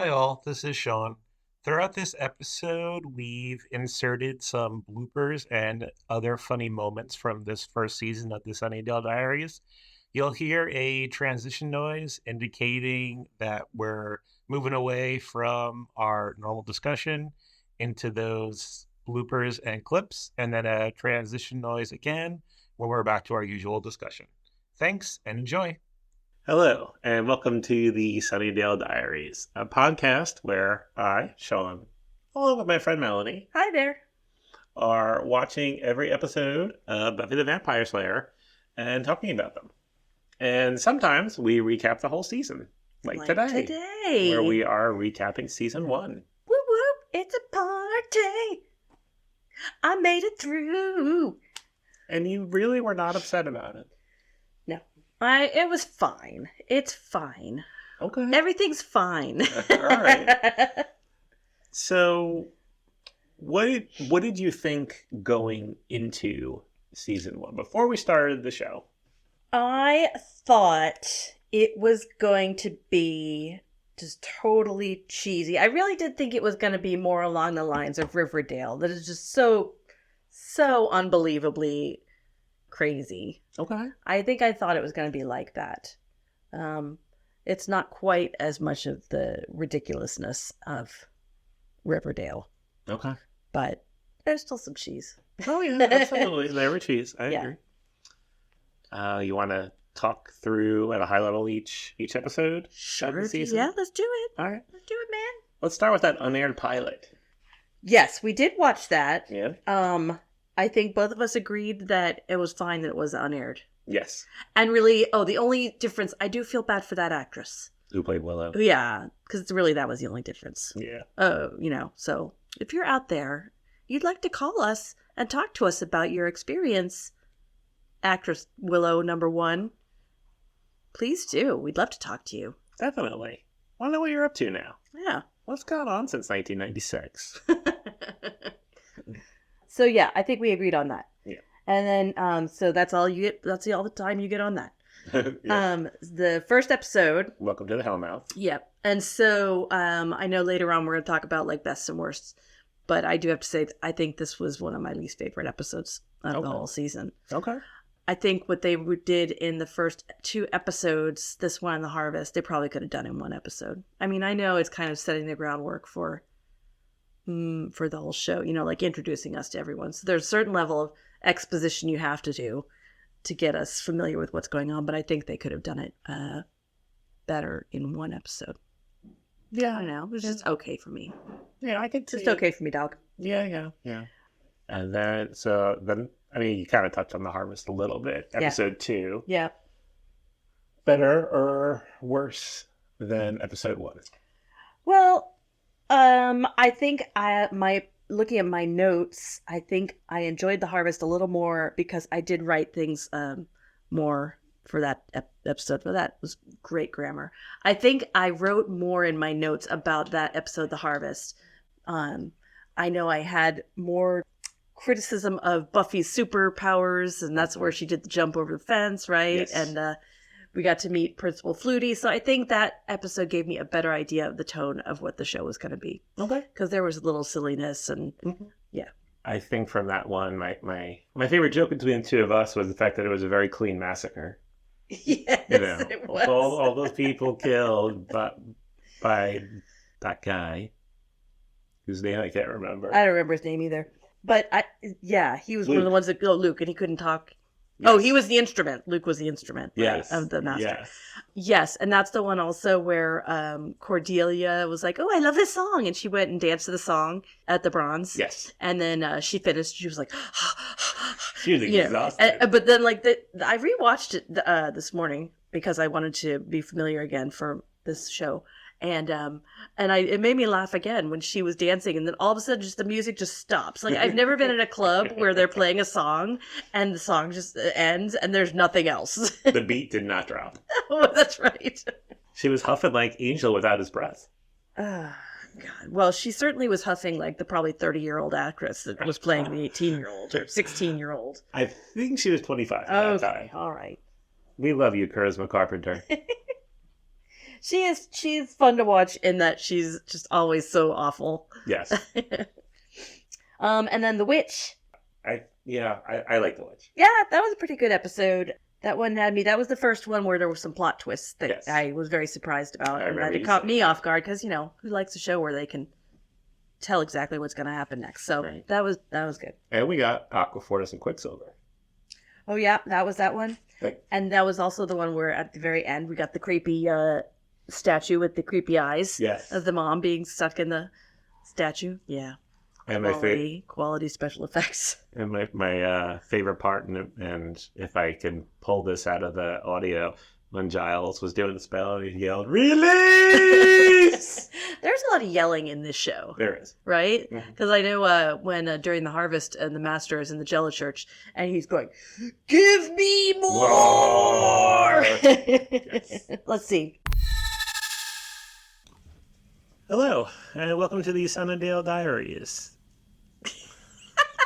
Hi, all. This is Sean. Throughout this episode, we've inserted some bloopers and other funny moments from this first season of the Sunnydale Diaries. You'll hear a transition noise indicating that we're moving away from our normal discussion into those bloopers and clips, and then a transition noise again when we're back to our usual discussion. Thanks and enjoy. Hello, and welcome to the Sunnydale Diaries, a podcast where I, Sean, along with my friend Melanie, Hi there. are watching every episode of Buffy the Vampire Slayer and talking about them. And sometimes we recap the whole season, like today, where we are recapping season 1. Whoop whoop, it's a party. I made it through. And you really were not upset about it. No, it was fine. It's fine. Okay. Everything's fine. All right. So, what did you think going into season 1 before we started the show? I thought it was going to be just totally cheesy. I really did think it was going to be more along the lines of Riverdale. That is just so unbelievably crazy. Okay. I think I thought it was going to be like that. It's not quite as much of the ridiculousness of Riverdale. Okay. But there's still some cheese. Oh, yeah, absolutely. There were cheese. I agree. You want to talk through at a high level each episode? Sure. Yeah, let's do it. All right. Let's do it, man. Let's start with that unaired pilot. Yes, we did watch that. Yeah. I think both of us agreed that it was fine that it was unaired. Yes. And really, the only difference, I do feel bad for that actress. Who played Willow. Yeah, because really that was the only difference. Yeah. So if you're out there, you'd like to call us and talk to us about your experience, actress Willow #1, please do. We'd love to talk to you. Definitely. Want to know what you're up to now. Yeah. What's gone on since 1996? So yeah, I think we agreed on that. Yeah. And then, so that's all you get. That's all the time you get on that. Yeah. The first episode. Welcome to the Hellmouth. Yep. And so, I know later on we're going to talk about like best and worst, but I do have to say I think this was one of my least favorite episodes of the whole season. Okay. I think what they did in the first 2 episodes, this one and the Harvest, they probably could have done in 1 episode. I mean, I know it's kind of setting the groundwork for the whole show, like introducing us to everyone. So there's a certain level of exposition you have to do to get us familiar with what's going on, but I think they could have done it better in 1 episode. Yeah, I don't know. It was just okay for me. Yeah, I could just okay for me, dog. Yeah. And then, I mean, you kind of touched on the Harvest a little bit. Episode 2. Yeah. Better or worse than episode 1? Well, I think looking at my notes, I think I enjoyed the Harvest a little more because I did write things more for that episode. But that was great grammar. I think I wrote more in my notes about that episode, The Harvest. I know I had more criticism of Buffy's superpowers, and that's where she did the jump over the fence, right? Yes. And we got to meet Principal Flutie. So I think that episode gave me a better idea of the tone of what the show was going to be. Okay. Because there was a little silliness and yeah. I think from that one, my favorite joke between the two of us was the fact that it was a very clean massacre. Yes, it was. All those people killed by that guy whose name I can't remember. I don't remember his name either. But he was Luke. one of the ones that Luke, and he couldn't talk. Yes. Oh, he was the instrument. Luke was the instrument, right, of the master. Yes, and that's the one also where Cordelia was like, "Oh, I love this song," and she went and danced to the song at the Bronze. Yes, and then she finished. She was like, she was exhausted. But then, I rewatched it this morning because I wanted to be familiar again for this show. And it made me laugh again when she was dancing, and then all of a sudden, just the music just stops. Like I've never been in a club where they're playing a song and the song just ends and there's nothing else. The beat did not drop. Oh, that's right. She was huffing like Angel without his breath. God. Well, she certainly was huffing like the probably 30-year-old actress that was playing the 18-year-old or 16-year-old. I think she was 25 at that time. All right. We love you, Charisma Carpenter. She's fun to watch in that she's just always so awful. Yes. And then the witch. I like the witch. Yeah, that was a pretty good episode. That one had me. That was the first one where there were some plot twists that Yes. I was very surprised about, and that remember it you caught saying me that. off guard because who likes a show where they can tell exactly what's going to happen next. So Right. that was good. And we got Aquafortis and Quicksilver. Oh yeah, that was that one. Right. And that was also the one where at the very end we got the creepy statue with the creepy eyes. Yes. Of the mom being stuck in the statue. Yeah. And my quality special effects. And my favorite part, and if I can pull this out of the audio, when Giles was doing the spell, he yelled, "Release!" There's a lot of yelling in this show. There is. Right? Mhm. Because I know when during the harvest and the master is in the Jello Church and he's going, "Give me more!" Yes. Let's see. Hello, and welcome to the Sunnydale Diaries.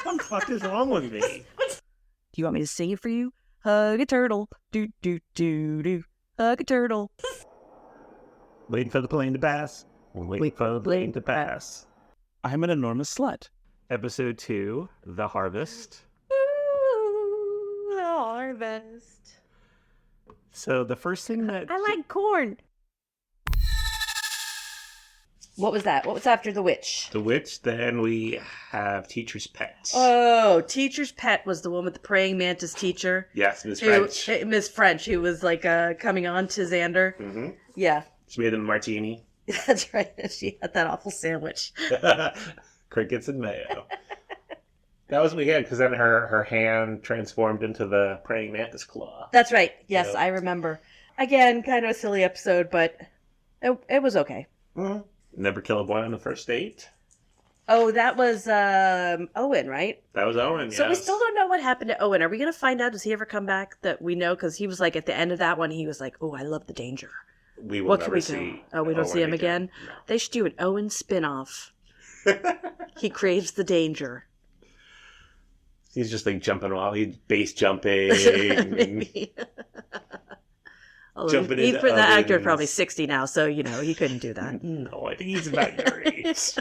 What the fuck is wrong with me? Do you want me to sing it for you? Hug a turtle. Do, do, do, do. Hug a turtle. Waiting for the plane to pass. Waiting for the plane to pass. I'm an enormous slut. Episode 2, The Harvest. Ooh, the harvest. So the first thing that... I like corn. What was that? What was after the witch? The witch, then we have Teacher's Pet. Oh, Teacher's Pet was the one with the praying mantis teacher. Yes, Miss French. Miss French, who was like coming on to Xander. Mm-hmm. Yeah. She made him a martini. That's right. She had that awful sandwich. Crickets and mayo. That was weird, because then her hand transformed into the praying mantis claw. That's right. Yes, So- I remember. Again, kind of a silly episode, but it was okay. Mm-hmm. Never kill a boy on the first date. Oh, that was Owen, right? That was Owen, yes. So we still don't know what happened to Owen. Are we going to find out? Does he ever come back that we know? Because he was like, at the end of that one, he was like, "Oh, I love the danger." We will What never can we see do? Oh, we don't see him again? No. They should do an Owen spinoff. He craves the danger. He's just like jumping off. He's base jumping. Maybe. Although Jumping the into actor ovens. probably 60 now, so he couldn't do that. No, I think he's about your age.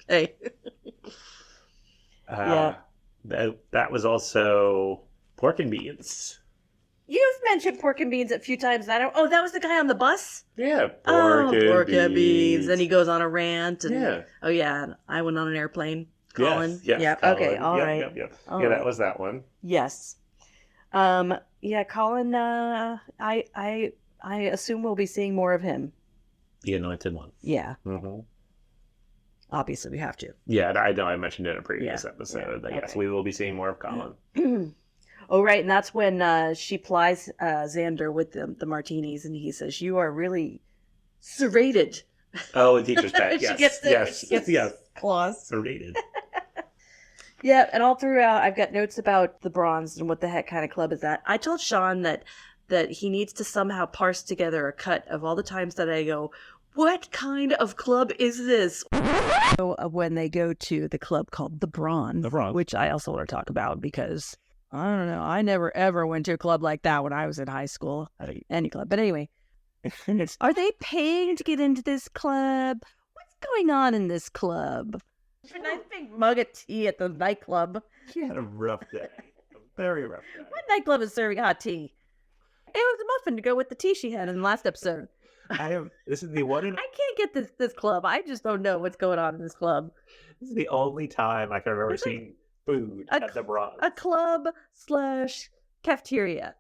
Hey. Yeah. That was also Pork and Beans. You've mentioned pork and beans a few times. That was the guy on the bus. Yeah, Pork and beans. Then he goes on a rant. And, Yeah. Oh yeah, and I went on an airplane. Colin. Yes, Yep. Colin. Okay. All right. Yep. All Yeah, right. that was that one. Yes. Yeah, Colin. I assume we'll be seeing more of him. The Anointed One. Yeah. Mm-hmm. Obviously, we have to. Yeah, I know I mentioned it in a previous Yeah, episode. yeah, That yes, okay. we will be seeing more of Colin. Oh, right. And that's when she plies Xander with the martinis, and he says, "You are really serrated." Oh, and Teacher's Pet. She Yes. gets the- Yes. she gets Yes. claws. Serrated. Yeah, and all throughout, I've got notes about the bronze and what the heck kind of club is that. I told Sean that he needs to somehow parse together a cut of all the times that I go, "What kind of club is this?" When they go to the club called the Bronze, The Bronze. which I also want to talk about because I don't know, I never ever went to a club like that when I was in high school, any club. But anyway, are they paying to get into this club? What's going on in this club? A nice big mug of tea at the nightclub. She had a rough day. A very rough day. What nightclub is serving hot tea? It was a muffin to go with the tea she had in the last episode. This is the one. I can't get this club. I just don't know what's going on in this club. This is the only time I've ever It's like seen food a at the Bronx. A club / cafeteria.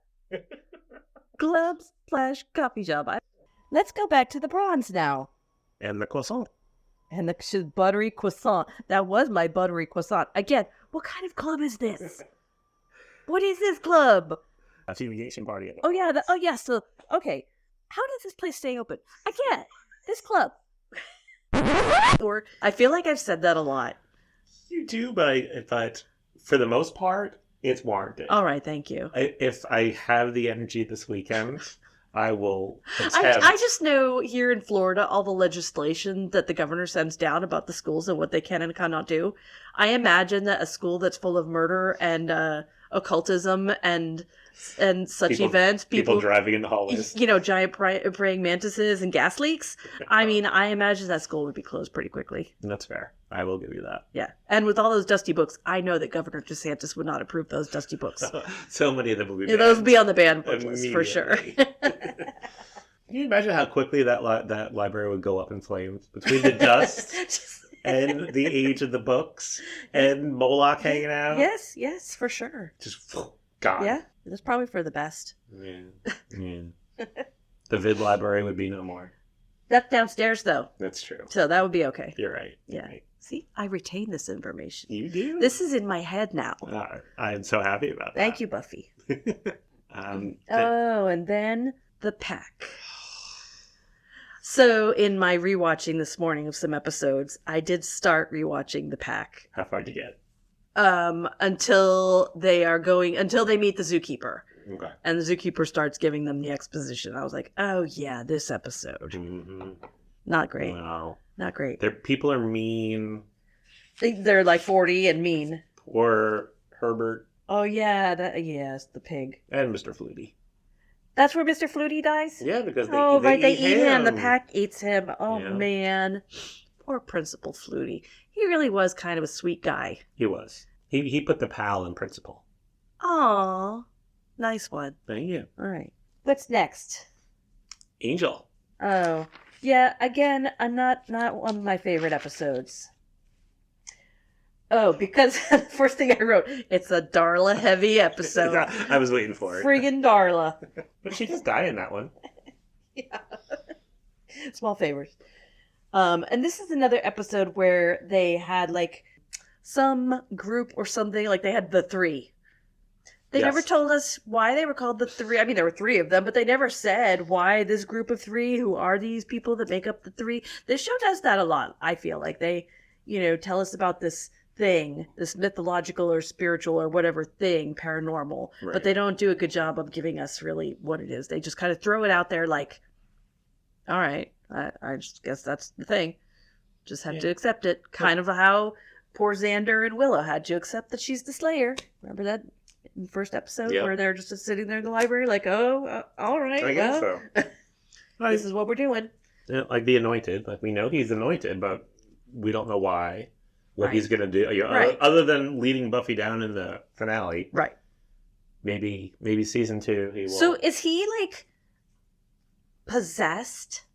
Club / coffee shop. Let's go back to the Bronze now. And the croissant. And the buttery croissant. That was my buttery croissant. Again, what kind of club is this? What is this club? A fumigation party. At the Oh yeah. So okay, how does this place stay open? Again, this club. Or I feel like I've said that a lot. You do, but for the most part, it's warranted. All right, thank you. If I have the energy this weekend, I will attempt. I just know here in Florida, all the legislation that the governor sends down about the schools and what they can and cannot do. I imagine that a school that's full of murder and occultism and such People, events. people driving in the hallways. Giant praying mantises and gas leaks. I mean, I imagine that school would be closed pretty quickly. That's fair. I will give you that. Yeah. And with all those dusty books, I know that Governor DeSantis would not approve those dusty books. So many of them will be Yeah, those would be on the banned book list for sure. Can you imagine how quickly that library would go up in flames between the dust and the age of the books and Moloch hanging out? Yes, for sure. Just gone. Yeah, that's probably for the best. Yeah. The vid library would be no more. That's downstairs, though. That's true. So that would be okay. You're right. Yeah. Right. See, I retain this information. You do? This is in my head now. I'm so happy about that. Thank you, Buffy. And then the pack. So in my rewatching this morning of some episodes, I did start rewatching the pack. How far did you get? Until they meet the zookeeper. Okay. And the zookeeper starts giving them the exposition. I was like, oh yeah, this episode. Mm-hmm. Not great. Wow. Not great. People are mean. They're like 40 and mean. Or Herbert. Oh yeah, yes, the pig. And Mr. Flutie. That's where Mr. Flutie dies? Yeah, because they eat him. The pack eats him. Oh, yeah. Man. Poor Principal Flutie. He really was kind of a sweet guy. He was. He put the pal in principal. Aw. Nice one. Thank you. All right. What's next? Angel. Oh. Yeah, again, not one of my favorite episodes. Oh, because the first thing I wrote, it's a Darla heavy episode. I was waiting for it. Friggin' Darla. But she just died in that one. Yeah. Small favors. And this is another episode where they had like some group or something, like they had the three. They never told us why they were called the three. I mean, there were three of them, but they never said why this group of three, who are these people that make up the three. This show does that a lot, I feel like. They, tell us about this thing, this mythological or spiritual or whatever thing, paranormal, right. But they don't do a good job of giving us really what it is. They just kind of throw it out there like, all right, I just guess that's the thing. Just have to accept it. Kind of how poor Xander and Willow had to accept that she's the Slayer. Remember that in the first episode where they're just sitting there in the library like, oh, all right. I guess so. This is what we're doing. Yeah, like the Anointed. Like we know he's anointed, but we don't know why. What he's going to do. Other than leading Buffy down in the finale. Right. Maybe season 2 he will. So is he like possessed?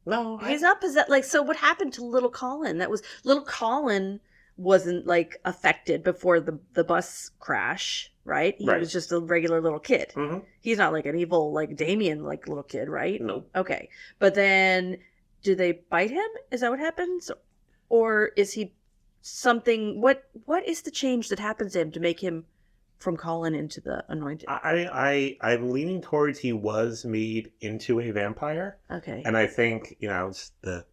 No. He's not possessed. Like, so what happened to little Colin? Little Colin wasn't like affected before the bus crash, right? He was just a regular little kid. Mm-hmm. He's not like an evil, like Damien, like little kid, right? No. Okay. But then do they bite him? Is that what happens? Or is he something? What is the change that happens to him to make him from Colin into the Anointed? I'm leaning towards he was made into a vampire. Okay. And I think, it's the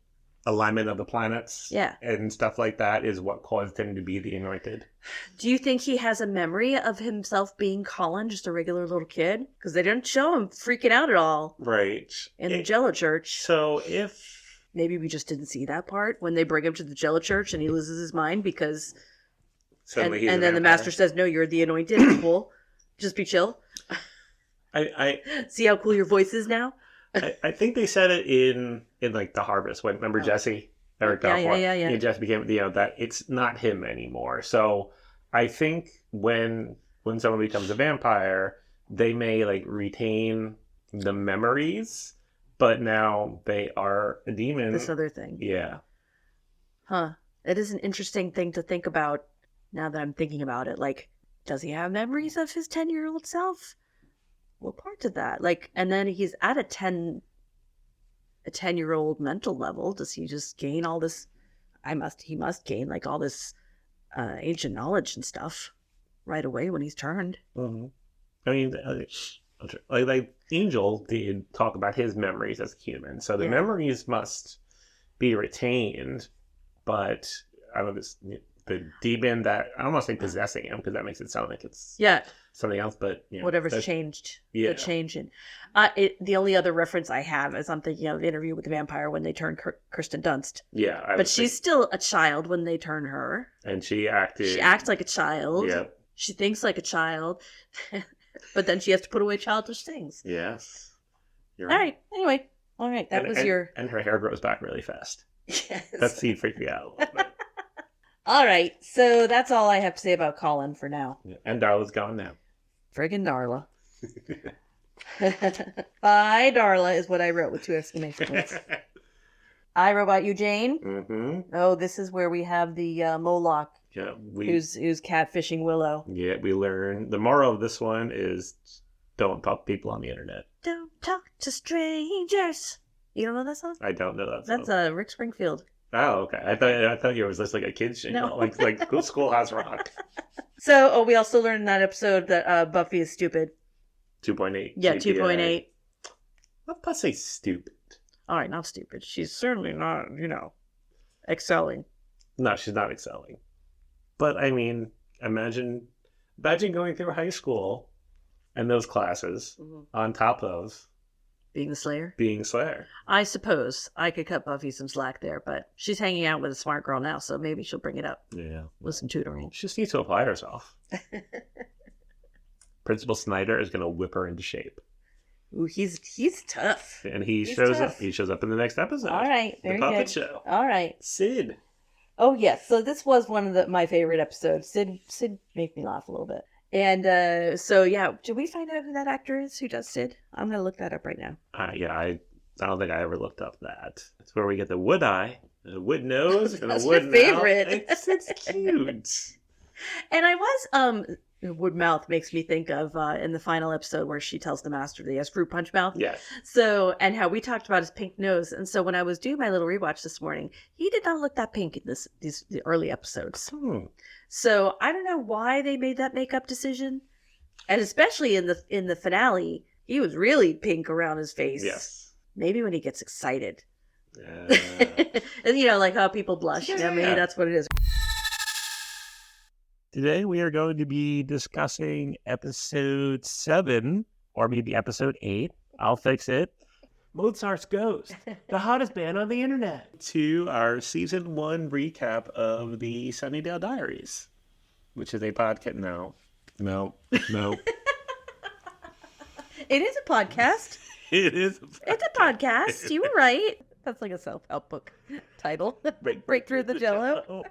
alignment of the planets and stuff like that is what caused him to be the Anointed. Do you think he has a memory of himself being Colin, just a regular little kid? Because they didn't show him freaking out at all. Right. In the Jello Church. So if... Maybe we just didn't see that part when they bring him to the Jello Church and he loses his mind because... Suddenly and then the master says, no, you're the Anointed. Cool. Just be chill. I see how cool your voice is now? I think they said it in like The Harvest. Remember Jesse? Yeah. Jesse became, that it's not him anymore. So I think when someone becomes a vampire, they may like retain the memories, but now they are a demon. This other thing. Yeah. Huh. It is an interesting thing to think about now that I'm thinking about it. Like, does he have memories of his 10-year-old self? What part of that? Like, and then he's at a 10-year-old mental level. Does he just gain all this? He must gain like all this ancient knowledge and stuff right away when he's turned. Mm-hmm. I mean, like Angel did talk about his memories as a human, so the memories must be retained. But I don't know, the demon that I don't want to say possessing him because that makes it sound like it's something else. But whatever's changed, the change in. The only other reference I have is I'm thinking of the Interview with the Vampire when they turn Kirsten Dunst. Yeah, but she's still a child when they turn her, and she acts like a child. Yeah. She thinks like a child, but then she has to put away childish things. Yes. You're All right. Anyway. All right. That was your. And her hair grows back really fast. Yes. That scene freaked me out a little bit. All right. So that's all I have to say about Colin for now. Yeah. And Darla's gone now. Friggin' Darla. Bye, Darla, is what I wrote with 2 exclamation points. I Robot Eugene. Mm-hmm. Oh, this is where we have the Moloch, Yeah, who's catfishing Willow. Yeah, we learn. The moral of this one is don't talk to people on the internet. Don't talk to strangers. You don't know that song? I don't know that song. That's Rick Springfield. Oh, okay. I thought it was just like a kid's show, No. like Schoolhouse Rock. So, we also learned in that episode that Buffy is stupid. 2.8. Yeah, GPA. 2.8. Let's not say stupid. All right, not stupid. She's certainly not, excelling. No, she's not excelling. But I mean, imagine going through high school and those classes on top of Being the Slayer? being Slayer. I suppose I could cut Buffy some slack there, but she's hanging out with a smart girl now, so maybe she'll bring it up. Yeah. With some tutoring. She just needs to apply herself. Principal Snyder is going to whip her into shape. Ooh, he's tough. And he He's shows tough. up. He shows up in the next episode. All right, very the Puppet good. Show. All right. Sid. Oh yes, so this was one of my favorite episodes. Sid made me laugh a little bit. And so yeah, did we find out who that actor is who does Sid? I'm gonna look that up right now. Yeah, I don't think I ever looked up that. That's where we get the wood eye, the wood nose, and That's the wood my favorite. mouth. It's cute. And I was wood mouth makes me think of in the final episode where she tells the master that he has fruit punch mouth. Yes. So, and how we talked about his pink nose. And so when I was doing my little rewatch this morning, he did not look that pink in the early episodes. So I don't know why they made that makeup decision. And especially in the finale, he was really pink around his face. Yes. Maybe when he gets excited. And like how people blush. Yeah. Maybe that's what it is. Today we are going to be discussing episode 7, or maybe episode 8. I'll fix it. Mozart's Ghost, the hottest band on the internet. To our season 1 recap of the Sunnydale Diaries, which is a podcast. No. It is a podcast. It is. It's a podcast. You were right. That's like a self-help book title. Break through the jello. I don't know.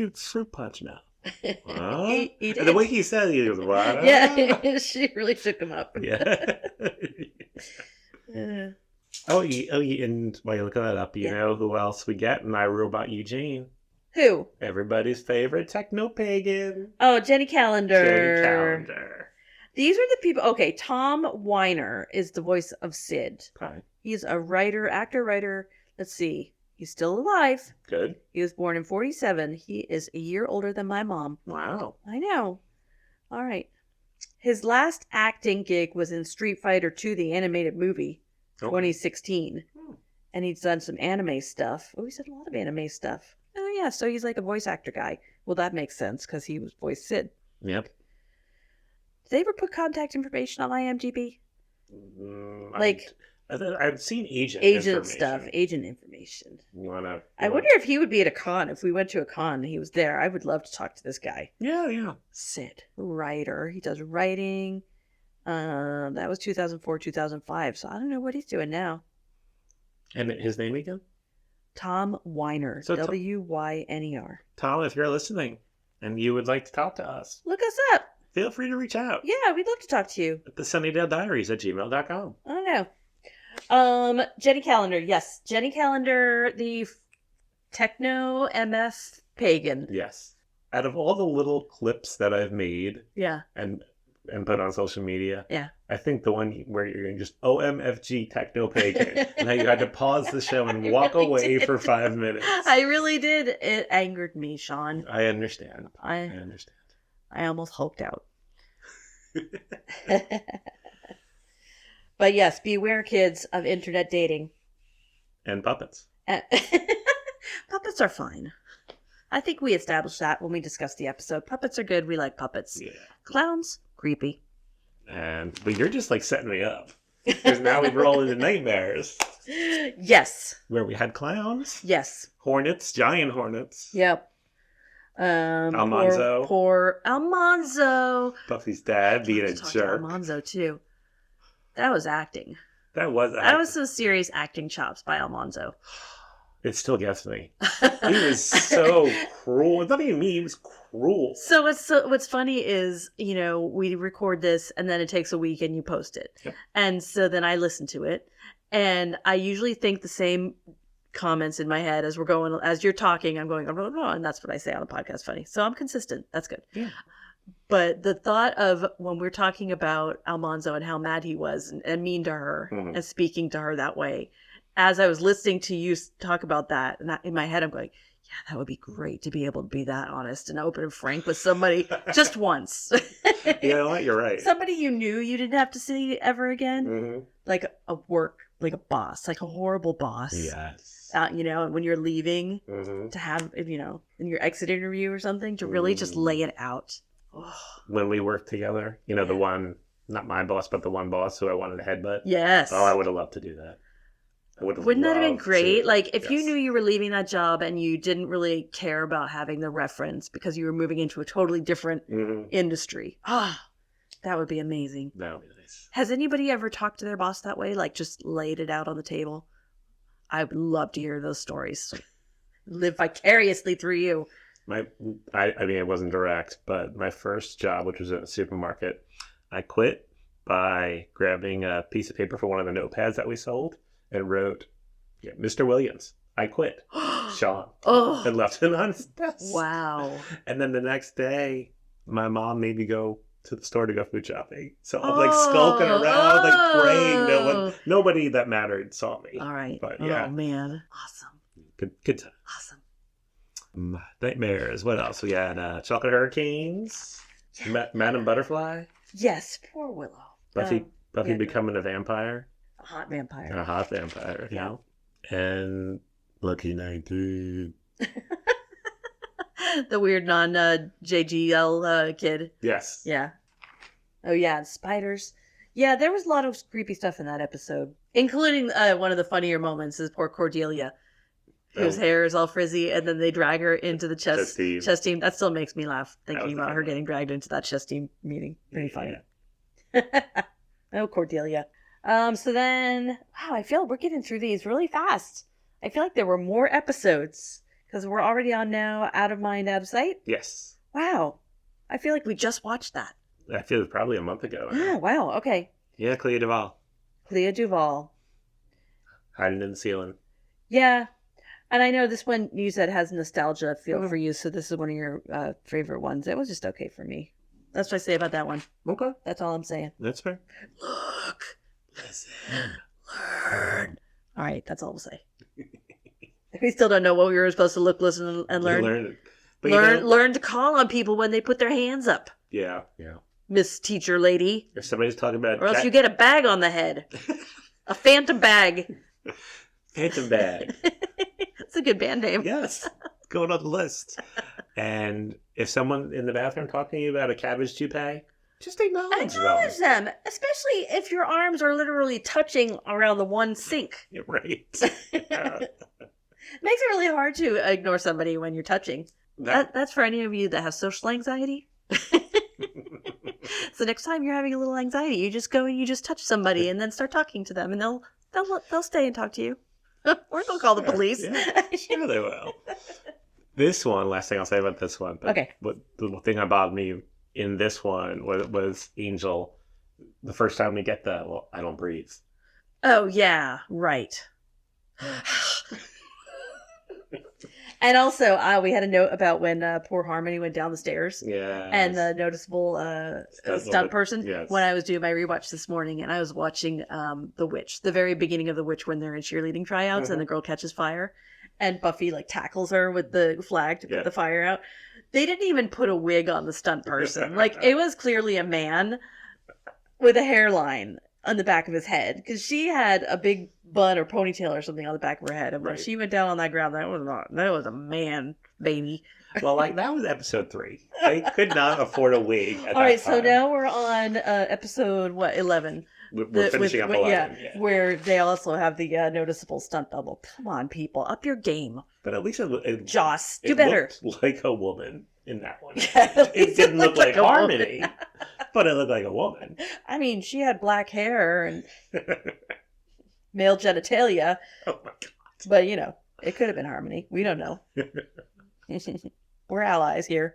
It's fruit punch now. He did. And the way he said it, he was what? Yeah, she really shook him up. Yeah. And while you're looking that up, you know who else we get in I Robot Eugene? Who? Everybody's favorite techno-pagan. Oh, Jenny Calendar. Jenny Calendar. These are the people. Okay, Tom Weiner is the voice of Sid. Okay. He's a actor-writer. Let's see. He's still alive. Good. He was born in 1947. He is a year older than my mom. Wow. I know. All right. His last acting gig was in Street Fighter II, the animated movie, 2016. And he's done some anime stuff. Oh, he's done a lot of anime stuff. Oh, yeah. So he's like a voice actor guy. Well, that makes sense because he was voiced Sid. Yep. Did they ever put contact information on IMDb? I've seen agent stuff, agent information. I wonder if he would be at a con. If we went to a con and he was there, I would love to talk to this guy. Yeah. Sid, writer. He does writing. That was 2004, 2005. So I don't know what he's doing now. And his name again? Tom Weiner. So Wyner. Tom, if you're listening and you would like to talk to us, look us up. Feel free to reach out. Yeah, we'd love to talk to you. At the Sunnydale Diaries at gmail.com. I don't know. Jenny Calendar. Yes. Jenny Calendar, the techno MF pagan. Yes. Out of all the little clips that I've made and put on social media, I think the one where you're going to just OMFG techno pagan and how you had to pause the show and walk away for 5 minutes. I really did. It angered me, Sean. I understand. I understand. I almost hulked out. But yes, beware, kids, of internet dating. And puppets. Puppets are fine. I think we established that when we discussed the episode. Puppets are good. We like puppets. Yeah. Clowns, creepy. But you're just like setting me up. Because now we roll into nightmares. Yes. Where we had clowns. Yes. Hornets, giant hornets. Yep. Almanzo. Poor Almanzo. Buffy's dad being a Talk to jerk. Almanzo too. That was acting. That was some serious acting chops by Almanzo. It still gets me. He was so cruel. It's not even me. He was cruel. So what's funny is, we record this and then it takes a week and you post it. Yep. And so then I listen to it and I usually think the same comments in my head as you're talking. I'm going, blah, blah, blah, and that's what I say on the podcast. Funny. So I'm consistent. That's good. Yeah. But the thought of when we're talking about Almanzo and how mad he was and mean to her and speaking to her that way, as I was listening to you talk about that, and in my head, I'm going, yeah, that would be great to be able to be that honest and open and frank with somebody just once. You're right. Somebody you knew you didn't have to see ever again. Mm-hmm. Like a boss, like a horrible boss. Yes. When you're leaving to have, in your exit interview or something, to really just lay it out. When we worked together, the one, not my boss, but the one boss who I wanted to headbutt. Yes. Oh, I would have loved to do that. Wouldn't that have been great? Like, if you Yes. knew you were leaving that job and you didn't really care about having the reference because you were moving into a totally different industry. That would be amazing. That would be nice. Has anybody ever talked to their boss that way? Like, just laid it out on the table? I would love to hear those stories. Live vicariously through you. I mean, it wasn't direct, but my first job, which was at a supermarket, I quit by grabbing a piece of paper for one of the notepads that we sold and wrote, Mr. Williams, I quit. Sean. And left it on his desk. Wow. And then the next day, my mom made me go to the store to go food shopping. So I'm like skulking around, like praying. Nobody that mattered saw me. All right. But yeah. Oh, man. Awesome. Good time. Awesome. Nightmares. What else? We had Chocolate Hurricanes, Madam Butterfly. Yes, poor Willow. Buffy becoming a vampire. A hot vampire. A hot vampire, And Lucky 19. The weird non-JGL kid. Yes. Yeah. Oh, yeah. Spiders. Yeah, there was a lot of creepy stuff in that episode, including one of the funnier moments is poor Cordelia, whose hair is all frizzy, and then they drag her into the chess team. That still makes me laugh, thinking about her getting dragged into that chess team meeting. Pretty funny. Oh, Cordelia. So then, wow, I feel we're getting through these really fast. I feel like there were more episodes, because we're already on now Out of Mind, Out of Sight. Yes. Wow. I feel like we just watched that. I feel it's probably a month ago. Oh, wow. Okay. Yeah, Clea Duvall. Hiding in the ceiling. Yeah. And I know this one you said has nostalgia feel for you, so this is one of your favorite ones. It was just okay for me. That's what I say about that one. Okay. That's all I'm saying. That's fair. Look. Listen. Learn. All right. That's all we'll say. We still don't know what we were supposed to look, listen, and learn. Learn to call on people when they put their hands up. Yeah. Miss Teacher Lady. If somebody's talking about... Or else you get a bag on the head. A phantom bag. Phantom bag. That's a good band name. Yes. Going on the list. And if someone in the bathroom talking to you about a cabbage toupee, just acknowledge them. Especially if your arms are literally touching around the one sink. You're right. Makes it really hard to ignore somebody when you're touching. That's for any of you that have social anxiety. So next time you're having a little anxiety, you just go and you just touch somebody and then start talking to them, and they'll stay and talk to you. Or they'll call the police. Yeah, they will. This one, last thing I'll say about this one. But okay. The thing that bothered me in this one was Angel. The first time we get I don't breathe. Oh, yeah, right. And also, we had a note about when poor Harmony went down the stairs. Yeah. And the noticeable stunt person. Yes. When I was doing my rewatch this morning, and I was watching The Witch, the very beginning of The Witch, when they're in cheerleading tryouts and the girl catches fire, and Buffy tackles her with the flag to put the fire out. They didn't even put a wig on the stunt person. It was clearly a man with a hairline on the back of his head, because she had a big bun or ponytail or something on the back of her head, and when she went down on that ground, that was a man baby. Well, that was episode 3. They could not afford a wig at all right, that time. so now we're on episode 11. We're finishing up 11. Yeah. where they also have the noticeable stunt double. Come on, people, up your game. But at least Joss, do it better. looked like a woman in that one. Yeah, It didn't look like a Harmony, woman. but it looked like a woman. I mean, she had black hair and male genitalia, Oh my god. but it could have been Harmony. We don't know. We're allies here.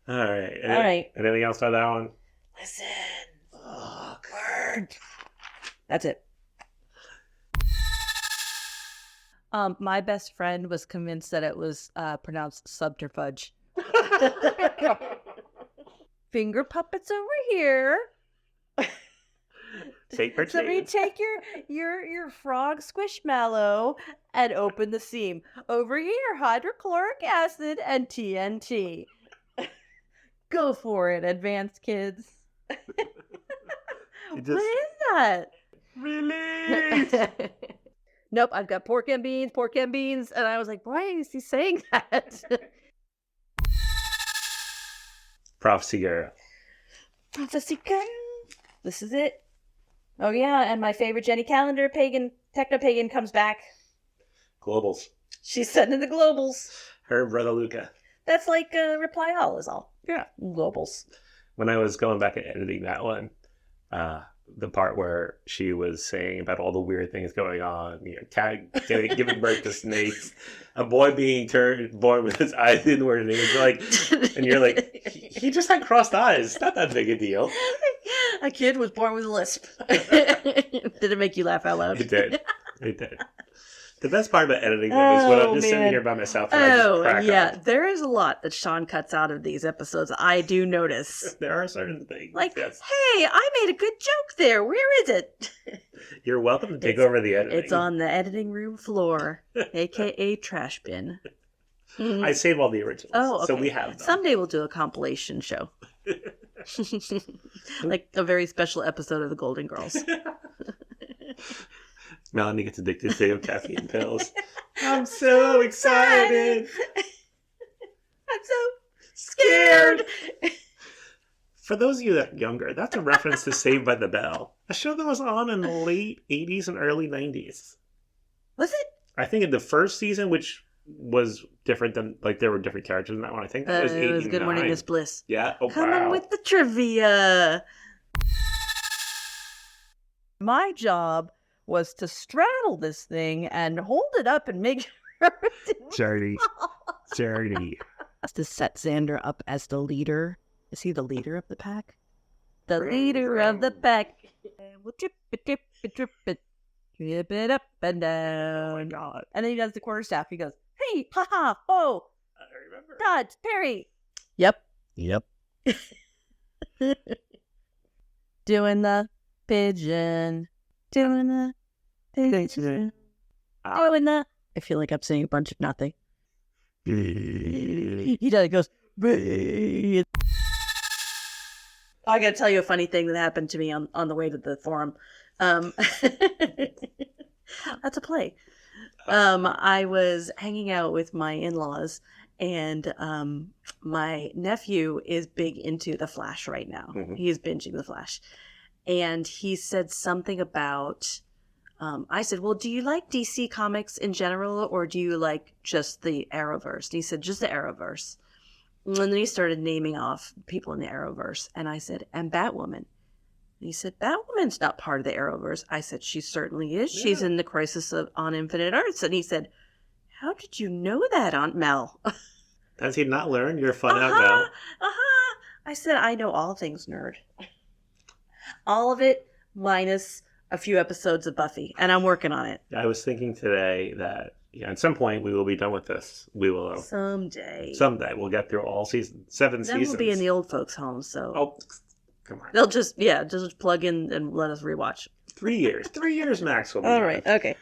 All right. All right. Anything else on that one? Listen. Word. That's it. My best friend was convinced that it was pronounced subterfuge. Finger puppets over here. Take her Somebody chains. take your frog squishmallow and open the seam. Over here, hydrochloric acid and TNT. Go for it, advanced kids. What is that? Really? Nope, I've got pork and beans, and I was like, why is he saying that? Prophecy girl. Prophecy girl. This is it. Oh yeah, and my favorite Jenny Calendar techno-pagan comes back. Globals. She's sending the globals. Her brother Luca. That's like reply all is all. Yeah. Globals. When I was going back and editing that one, the part where she was saying about all the weird things going on, cat giving birth to snakes, a boy being born with his eyes inward, and you're like, he just had crossed eyes. Not that big a deal. A kid was born with a lisp. Did it make you laugh out loud? It did. It did. The best part about editing them is when I'm just sitting here by myself and I just crack up. There is a lot that Sean cuts out of these episodes. I do notice. There are certain things. Like, yes. hey, I made a good joke there. Where is it? You're welcome to take over the editing. It's on the editing room floor, a.k.a. trash bin. I save all the originals. Oh, okay. So we have them. Someday we'll do a compilation show. Like a very special episode of the Golden Girls. Melanie gets addicted to caffeine pills. I'm so excited. I'm so scared. For those of you that are younger, that's a reference to Saved by the Bell, a show that was on in the late 80s and early 90s. Was it? I think in the first season, which was different than, like, there were different characters in that one. I think that was 89. It was Good Morning, Miss Bliss. Yeah. Oh, Coming wow. with the trivia. My job was to straddle this thing and hold it up and make sure it didn't Dirty. fall. Dirty. To set Xander up as the leader. Is he the leader of the pack? The leader of the pack. And we'll trip it, trip it, trip it. Trip it up and down. Oh my god. And then he does the quarterstaff. He goes, hey, haha, oh, I remember. dodge, parry. Yep. Doing the pigeon. Doing the pigeon. Doing the. I feel like I'm saying a bunch of nothing. He does. He goes. I gotta tell you a funny thing that happened to me on the way to the forum. That's a play. I was hanging out with my in-laws, and my nephew is big into The Flash right now. Mm-hmm. He is binging The Flash. And he said something about, I said, well, do you like DC Comics in general, or do you like just the Arrowverse? And he said, just the Arrowverse. And then he started naming off people in the Arrowverse. And I said, and Batwoman. And he said, Batwoman's not part of the Arrowverse. I said, she certainly is. Yeah. She's in the Crisis on Infinite Earths. And he said, how did you know that, Aunt Mel? Has he not learned your fun out now? I said, I know all things nerd. All of it, minus a few episodes of Buffy. And I'm working on it. I was thinking today that at some point we will be done with this. We will. Someday we'll get through all seven then seasons. We'll be in the old folks' home, so. Oh, come on. They'll just plug in and let us rewatch. 3 years. 3 years max. Will be all right. Okay.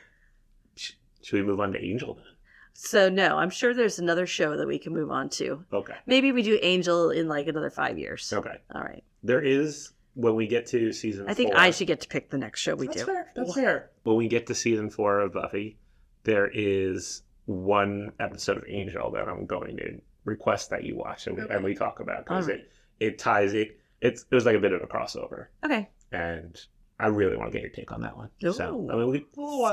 Should we move on to Angel then? So no, I'm sure there's another show that we can move on to. Okay. Maybe we do Angel in like another 5 years. Okay. All right. There is, when we get to season 4. I think I should get to pick the next show we do. That's fair. When we get to season 4 of Buffy, there is one episode of Angel that I'm going to request that you watch and we talk about, because it ties it. it was like a bit of a crossover, Okay. and I really want to get your take on that one. Ooh. So I mean,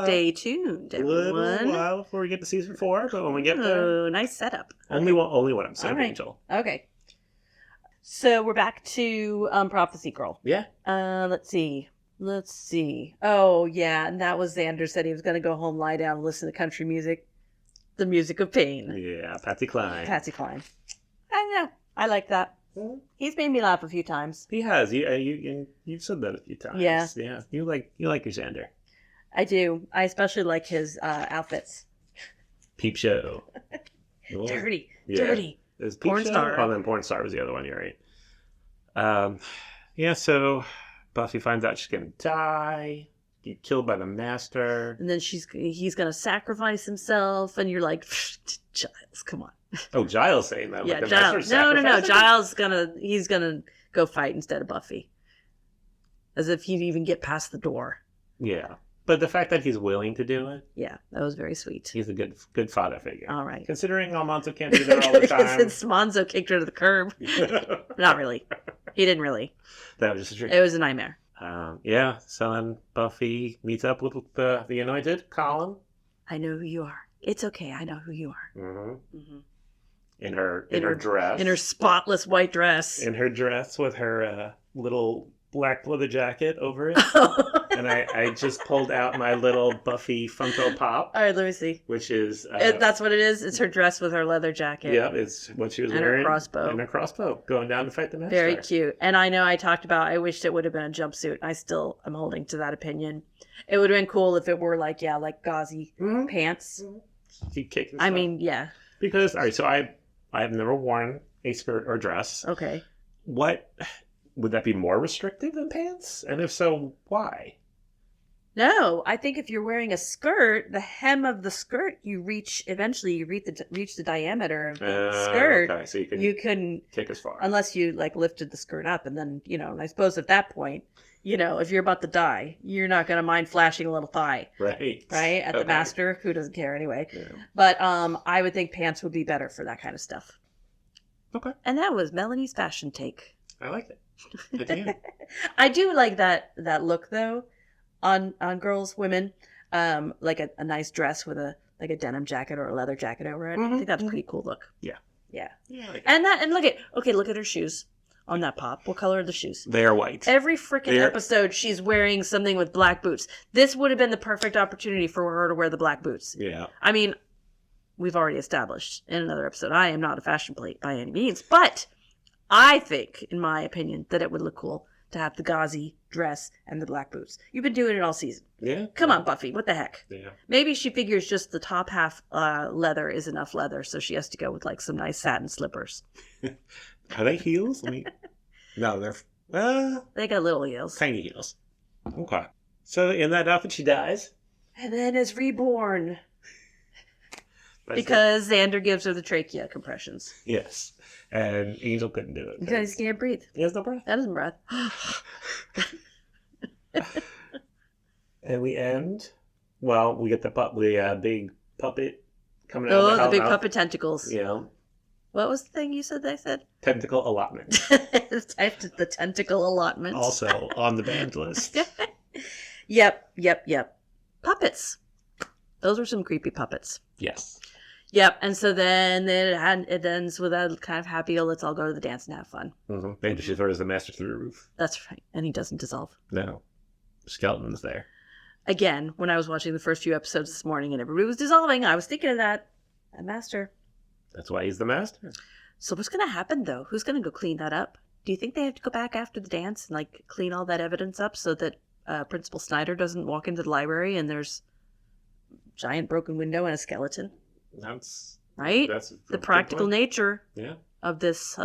Stay tuned, everyone. little while before we get to season 4, but when we get there, Oh, nice setup. only one episode, All right. Angel. Okay. So we're back to Prophecy Girl. Yeah. Let's see. Oh, yeah. And that was Xander said he was going to go home, lie down, and listen to country music. The music of pain. Yeah, Patsy Cline. Patsy Cline. I know. I like that. Mhm. He's made me laugh a few times. He has. You've said that a few times. Yeah. Yeah. You like your Xander. I do. I especially like his outfits. Peep Show. Oh, Dirty. yeah. Dirty. There's Peep Porn Show. star. Oh, then Porn Star was the other one. You're right. Yeah. So Buffy finds out she's gonna die, get killed by the Master. And then he's going to sacrifice himself. And you're like, Giles, come on. Oh, Giles saying that. Yeah, like the Giles. Master's No. sacrificing? He's gonna go fight instead of Buffy. As if he'd even get past the door. Yeah. But the fact that he's willing to do it, Yeah, that was very sweet. he's a good father figure. All right. Considering Almanzo can't be there all the time. Since Monzo kicked her to the curb. Not really. He didn't really. That was just a trick. It was a nightmare. Yeah, so then Buffy meets up with the anointed, Colin. I know who you are. It's okay. I know who you are. Mm-hmm. Mm-hmm. In her dress. In her spotless white dress. In her dress with her little black leather jacket over it. And I just pulled out my little Buffy Funko Pop. All right, let me see. Which is... that's what it is? It's her dress with her leather jacket. Yeah, it's what she was and wearing. Her crossbow. And her crossbow, going down to fight the Master. Very cute. And I know I talked about, I wished it would have been a jumpsuit. I still am holding to that opinion. It would have been cool if it were like gauzy pants. She kicked I mean, yeah. Because, all right, so I have never worn a skirt or dress. Okay. What... Would that be more restrictive than pants? And if so, why? No, I think if you're wearing a skirt, the hem of the skirt, eventually you reach the diameter of the skirt. Okay, so you can kick as far. Unless you lifted the skirt up, and then, and I suppose at that point, if you're about to die, you're not going to mind flashing a little thigh. Right. Right? At the Master, who doesn't care anyway. Yeah. But I would think pants would be better for that kind of stuff. Okay. And that was Melanie's fashion take. I like it. I do. I do like that look though, on girls, women, like a nice dress with a denim jacket or a leather jacket over it. I think that's a pretty cool look. Yeah. Yeah. Like And look at her shoes on that pop. What color are the shoes? They are white. Every freaking episode, she's wearing something with black boots. This would have been the perfect opportunity for her to wear the black boots. Yeah. I mean, we've already established in another episode, I am not a fashion plate by any means, but I think, in my opinion, that it would look cool to have the gauzy dress and the black boots. You've been doing it all season. Yeah. Come on, Buffy. What the heck? Yeah. Maybe she figures just the top half leather is enough leather, so she has to go with some nice satin slippers. Are they heels? No, they're They got little heels. tiny heels. Okay. So in that outfit, she dies. And then is reborn. Because Xander gives her the trachea compressions. Yes. And Angel couldn't do it. Because he can't breathe. He has no breath. That isn't breath. And we end. Well, we get the big puppet coming out of Oh, the big mouth. puppet tentacles. Yeah. What was the thing you said they said? Tentacle allotment. The tentacle allotment. Also on the banned list. Yep. Puppets. Those were some creepy puppets. Yes. Yep, and so then it ends with a kind of happy, let's all go to the dance and have fun. Mm-hmm. And she throws the Master through the roof. That's right, and he doesn't dissolve. No. Skeleton's there. Again, when I was watching the first few episodes this morning and everybody was dissolving, I was thinking of that Master. That's why he's the Master. So what's going to happen, though? Who's going to go clean that up? Do you think they have to go back after the dance and, clean all that evidence up so that Principal Snyder doesn't walk into the library and there's a giant broken window and a skeleton? That's the practical nature of this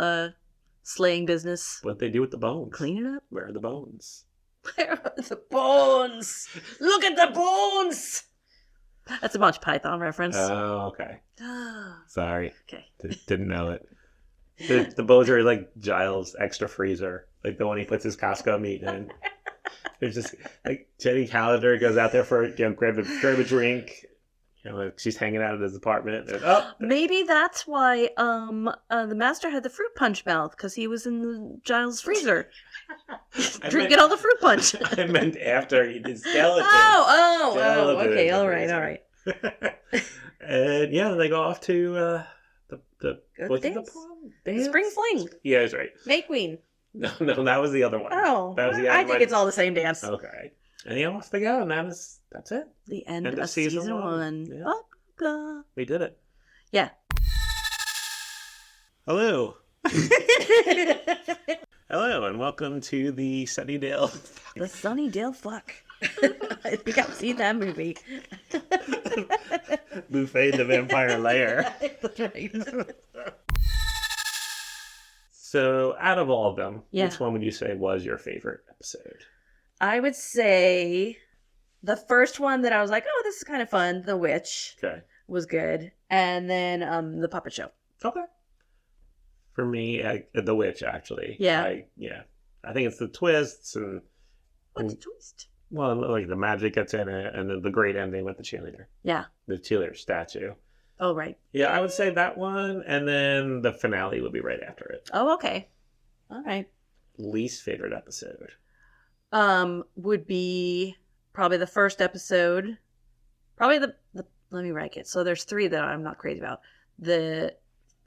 slaying business. What they do with the bones. Clean it up. Where are the bones? Where are the bones? Look at the bones! That's a Monty Python reference. Oh, okay. Sorry. Okay. Didn't know it. The bones are like Giles' extra freezer. Like the one he puts his Costco meat in. There's just like Jenny Calendar goes out there for grab a drink. And like, she's hanging out at his apartment. And, Maybe that's why the master had the fruit punch mouth, because he was in the Giles' freezer drinking all the fruit punch. I meant after he did skeleton. Oh, okay, all right. And yeah, they go off to the Spring Fling. Yeah, that's right. May Queen. No, that was the other one. Oh, that was the I think it's all the same dance. Okay. And yeah, off they go, and that's it. The end of season one. Yeah. Oh, we did it. Yeah. Hello. Hello, and welcome to the Sunnydale. The Sunnydale Fuck. I think I've seen that movie. Buffy the Vampire Lair. That's right. So, out of all of them, Yeah. which one would you say was your favorite episode? I would say the first one that I was like, oh, this is kind of fun, The Witch, Okay. was good. And then The Puppet Show. Okay. For me, The Witch, actually. Yeah. I think it's the twists and What's the twist? well, like the magic that's in it, and then the great ending with the cheerleader. Yeah. The cheerleader statue. Oh, right. Yeah, I would say that one, and then the finale would be right after it. Oh, okay. All right. Least favorite episode. Would be probably the first episode. Probably the let me rank it. So there's three that I'm not crazy about. The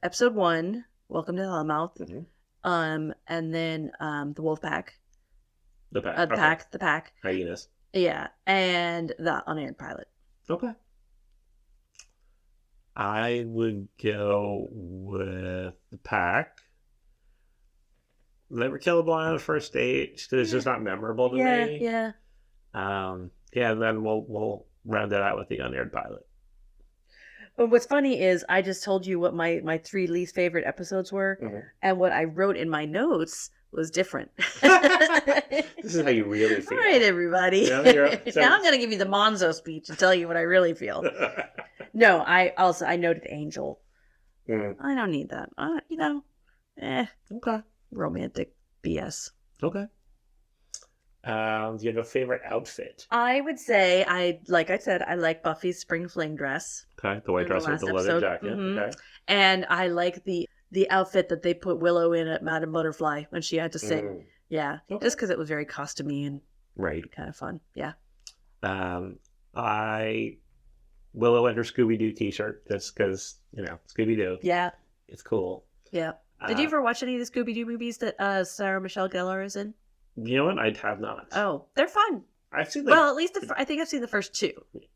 episode 1, Welcome to Hellmouth. Mm-hmm. And then the Wolf Pack. The pack. The pack. Hyenas. Yeah, and the unaired pilot. Okay. I would go with the pack. Never Killable on the first date. It's just not memorable to me. Yeah. Yeah, and then we'll round it out with the unaired pilot. But what's funny is I just told you what my 3 least favorite episodes were, and what I wrote in my notes was different. This is how you really feel. All right, everybody. Yeah, now I'm going to give you the Monzo speech and tell you what I really feel. No, I noted Angel. I don't need that. Okay. Romantic BS. Okay. Do you have a favorite outfit? I would say I like Buffy's spring fling dress. Okay, the white dress with the leather jacket. Mm-hmm. Okay. And I like the outfit that they put Willow in at Madame Butterfly when she had to sing. Yeah, okay. Just because it was very costumey and kind of fun. Yeah. I Willow and her Scooby-Doo t-shirt just because, Scooby-Doo. Yeah. It's cool. Yeah. Did you ever watch any of the Scooby-Doo movies that Sarah Michelle Gellar is in? You know what? I have not. Oh, they're fun. I've seen at least I think I've seen the first 2.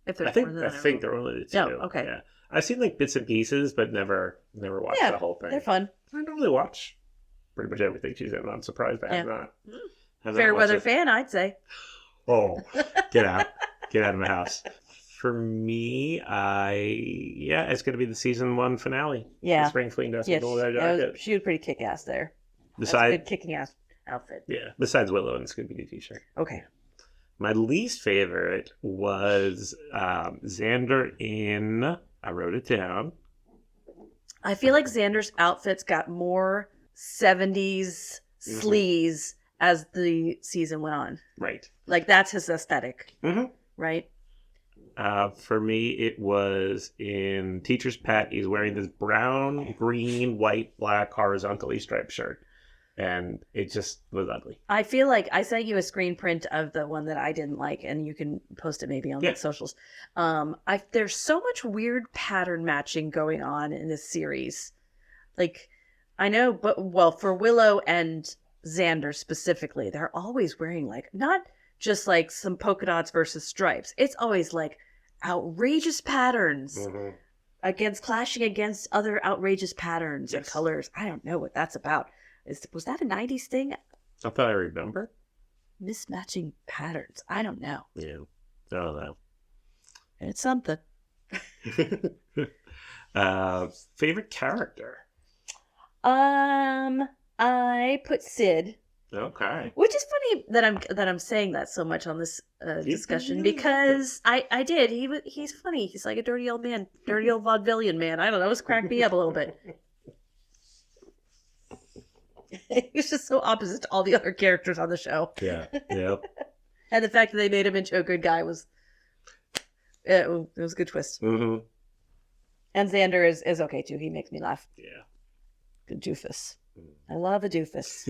If I think they're only the 2. Oh, okay. Yeah. I've seen bits and pieces, but never watched the whole thing. They're fun. I don't really watch pretty much everything she's in. I'm surprised I have not. Fair weather fan, I'd say. Oh, get out. Get out of my house. For me, it's going to be the season 1 finale. Yeah. The Spring Fling dress Yes, with the leather jacket. she was pretty kick-ass there. Besides, good kicking-ass outfit. Yeah, besides Willow and the Scooby-Doo t-shirt. Okay. My least favorite was Xander in... I wrote it down. I feel like Xander's outfits got more 70s sleaze as the season went on. Right. Like, that's his aesthetic. Mm-hmm. Right? For me, it was in Teacher's Pet. He's wearing this brown, green, white, black, horizontally striped shirt. And it just was ugly. I feel like I sent you a screen print of the one that I didn't like, and you can post it maybe on the socials. There's so much weird pattern matching going on in this series. Like, I know, but for Willow and Xander specifically, they're always wearing not just some polka dots versus stripes. It's always outrageous patterns clashing against other outrageous patterns and colors. I don't know what that's about. Was that a 90s thing? I thought I remember. Mismatching patterns. I don't know. Yeah. I don't know. It's something. Favorite character? I put Sid. Okay. Which is funny that I'm saying that so much on this discussion because I did. He's funny. He's like a dirty old man, dirty old vaudevillian man. I don't know. It's cracked me up a little bit. He's just so opposite to all the other characters on the show. Yeah. Yep. And the fact that they made him into a good guy was It was a good twist. Mm-hmm. And Xander is okay too. He makes me laugh. Yeah. Good doofus. I love a doofus.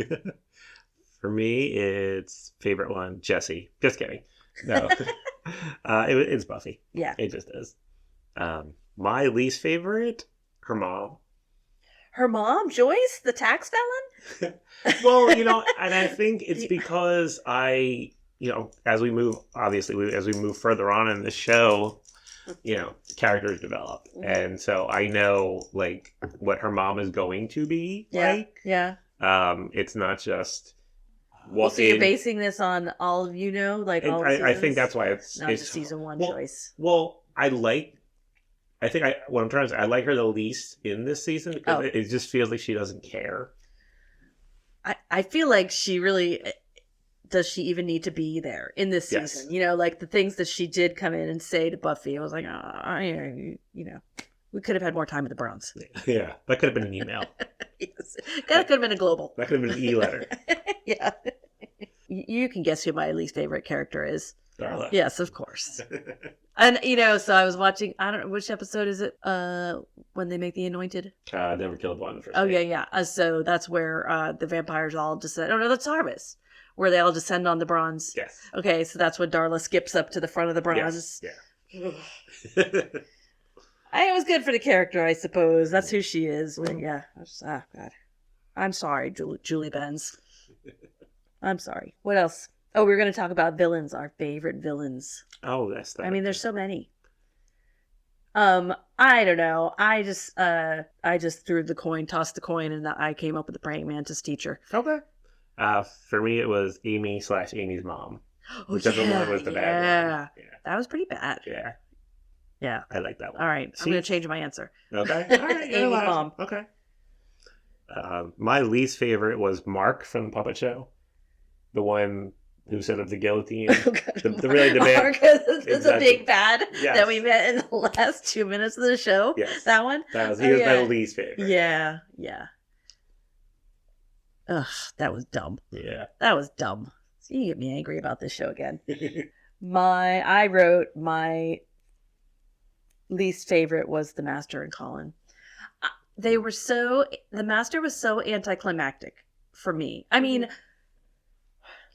For me, it's favorite one, Jesse. Just kidding. No, it's Buffy. Yeah. It just is. My least favorite, her mom. Her mom, Joyce, the tax felon? Well, and I think it's because as we move, obviously, as we move further on in the show, characters develop. Mhm. And so I know, like, what her mom is going to be like. Yeah. It's not just... Well, so you're basing this on all of like all I think that's why it's not just season one choice. Well, what I'm trying to say, I like her the least in this season because it just feels like she doesn't care. I feel like she really does. She even need to be there in this season? Yes. Like the things that she did come in and say to Buffy. I was like, we could have had more time with the Browns. Yeah, that could have been an email. Yes. That could have been a global. That could have been an e-letter. Yeah. You can guess who my least favorite character is. Darla. Yes, of course. And so I was watching. I don't know which episode is it. When they make the Anointed. Never killed one. Oh yeah. So that's where the vampires all descend. Oh no, that's Harvest, where they all descend on the bronze. Yes. Okay, so that's when Darla skips up to the front of the bronze. Yes. Yeah. It was good for the character, I suppose. That's who she is. But yeah, God, I'm sorry, Julie Benz. I'm sorry. What else? Oh, we were going to talk about villains, our favorite villains. Oh, that's that. I mean, there's so many. I don't know. I just tossed the coin, and I came up with the praying mantis teacher. Okay. For me, it was Amy/Amy's mom. Whichever one was the bad one. Yeah. That was pretty bad. Yeah. Yeah. I like that one. All right. I'm going to change my answer. Okay. All right. Amy's mom. Okay. My least favorite was Mark from the Puppet Show. The one who set up the guillotine. The Mark is a big bad yes. that we met in the last 2 minutes of the show. Yes. That one? He was my least favorite. Yeah. Ugh, that was dumb. Yeah. That was dumb. So you get me angry about this show again. I wrote my least favorite was the Master and Colin. The Master was so anticlimactic for me. I mean,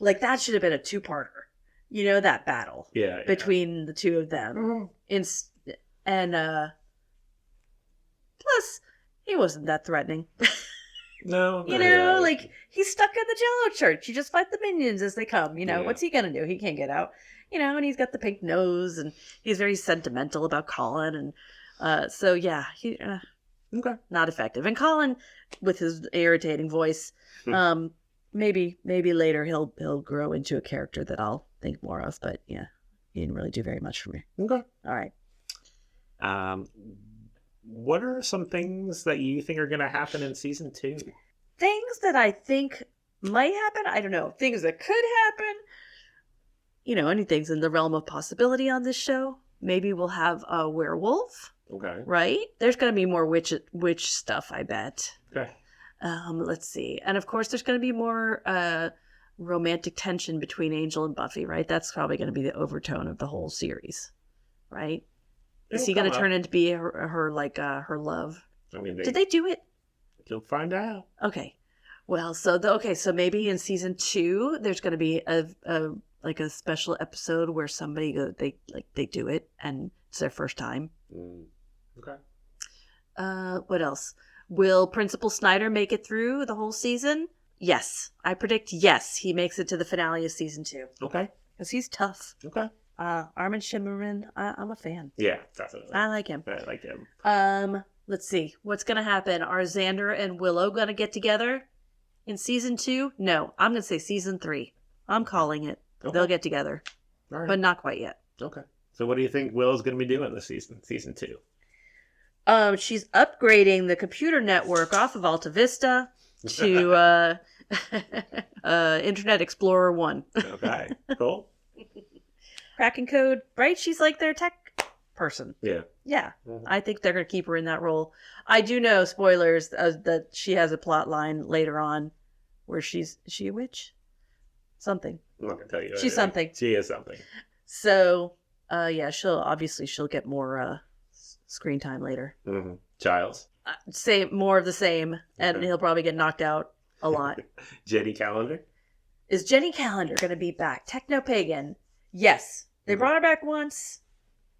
like that should have been a two-parter. That battle between the two of them. Mm-hmm. And plus, he wasn't that threatening. No. Like he's stuck in the Jello church. You just fight the minions as they come. What's he gonna do? He can't get out. And he's got the pink nose, and he's very sentimental about Colin, and so yeah, he not effective. And Colin, with his irritating voice, maybe later he'll grow into a character that I'll think more of. But yeah, he didn't really do very much for me. Okay, all right. What are some things that you think are going to happen in season 2? Things that I think might happen. I don't know. Things that could happen. Anything's in the realm of possibility on this show. Maybe we'll have a werewolf. Okay. Right? There's going to be more witch stuff, I bet. Okay. Let's see. And of course, there's going to be more romantic tension between Angel and Buffy, right? That's probably going to be the overtone of the whole series, right? Is he going to turn into be her love? I mean, did they do it? You'll find out. Okay. Well, so maybe in season 2 there's going to be a special episode where somebody they do it and it's their first time. Okay. What else? Will Principal Snyder make it through the whole season? Yes, I predict yes he makes it to the finale of season 2. Okay. Because he's tough. Okay. Armin Shimmerman, I'm a fan. Yeah, definitely. I like him. I like him. Let's see. What's going to happen? Are Xander and Willow going to get together in season 2? No, I'm going to say season 3. I'm calling it. Okay. They'll get together. All right. But not quite yet. Okay. So what do you think Willow's going to be doing this season 2? She's upgrading the computer network off of Alta Vista to Internet Explorer 1. Okay, cool. Cracking code, right? She's like their tech person. Yeah. Yeah. Mm-hmm. I think they're going to keep her in that role. I do know, spoilers, that she has a plot line later on where is she a witch? Something. I'm not going to tell you. She's something. She is something. So, Yeah, she'll get more screen time later. Mm-hmm. Giles. Say more of the same, and he'll probably get knocked out a lot. Jenny Calendar. Is Jenny Calendar going to be back? Techno Pagan. Yes. They brought her back once.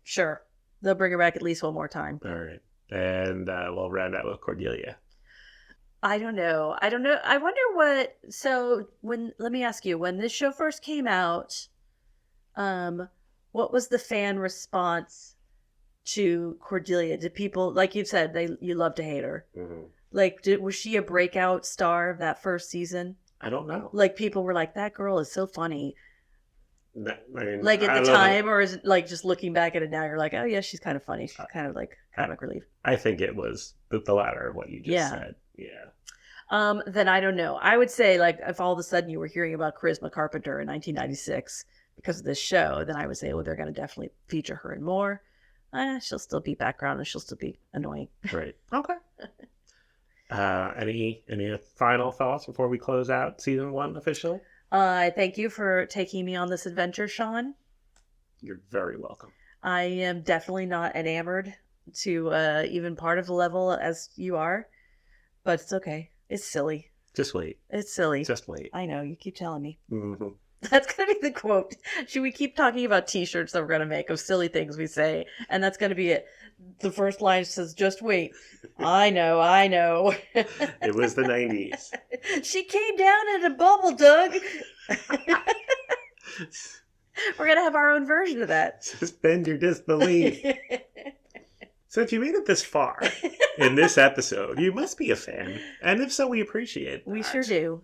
Sure. They'll bring her back at least one more time. All right. And we'll round out with Cordelia. I don't know. I wonder what. So let me ask you, when this show first came out, what was the fan response to Cordelia? Did people, like you said, you love to hate her? Mm-hmm. Like, was she a breakout star of that first season? I don't know. Like, people were like, that girl is so funny. I mean, like at the time, or is it like just looking back at it now, you're like, oh yeah, she's kind of funny. She's kind of like comic relief. I think it was the latter of what you just said. Yeah. Then I don't know. I would say, like, if all of a sudden you were hearing about Charisma Carpenter in 1996 because of this show, then I would say, well, they're going to definitely feature her in more. She'll still be background and she'll still be annoying. Right. Okay. Any final thoughts before we close out season 1 officially? Thank you for taking me on this adventure, Sean. You're very welcome. I am definitely not enamored to even part of the level as you are, but it's okay. It's silly. Just wait. It's silly. Just wait. I know, you keep telling me. Mm-hmm. That's going to be the quote. Should we keep talking about t-shirts that we're going to make of silly things we say? And that's going to be it. The first line says, just wait. I know. It was the 90s. She came down in a bubble, Doug. We're going to have our own version of that. Suspend your disbelief. So if you made it this far in this episode, you must be a fan. And if so, we appreciate that. We sure do.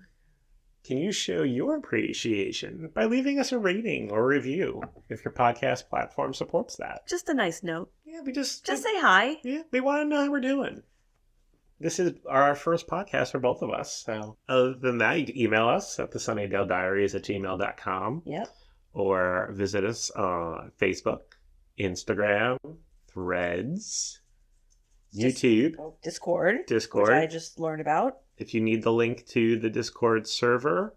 Can you show your appreciation by leaving us a rating or review if your podcast platform supports that? Just a nice note. Yeah, we just say hi. Yeah, we want to know how we're doing. This is our first podcast for both of us. So other than that, you can email us at thesunnydalediaries@gmail.com. Yep. Or visit us on Facebook, Instagram, Threads, YouTube, Discord, which I just learned about. If you need the link to the Discord server,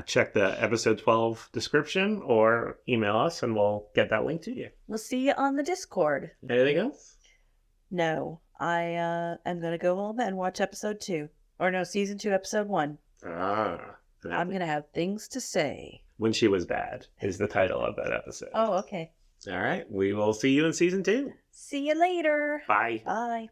check the episode 12 description or email us and we'll get that link to you. We'll see you on the Discord. Anything else? No, I am going to go home and watch episode 2. Or no, season 2, episode 1. I'm going to have things to say. When She Was Bad is the title of that episode. Oh, okay. All right. We will see you in season 2. See you later. Bye. Bye.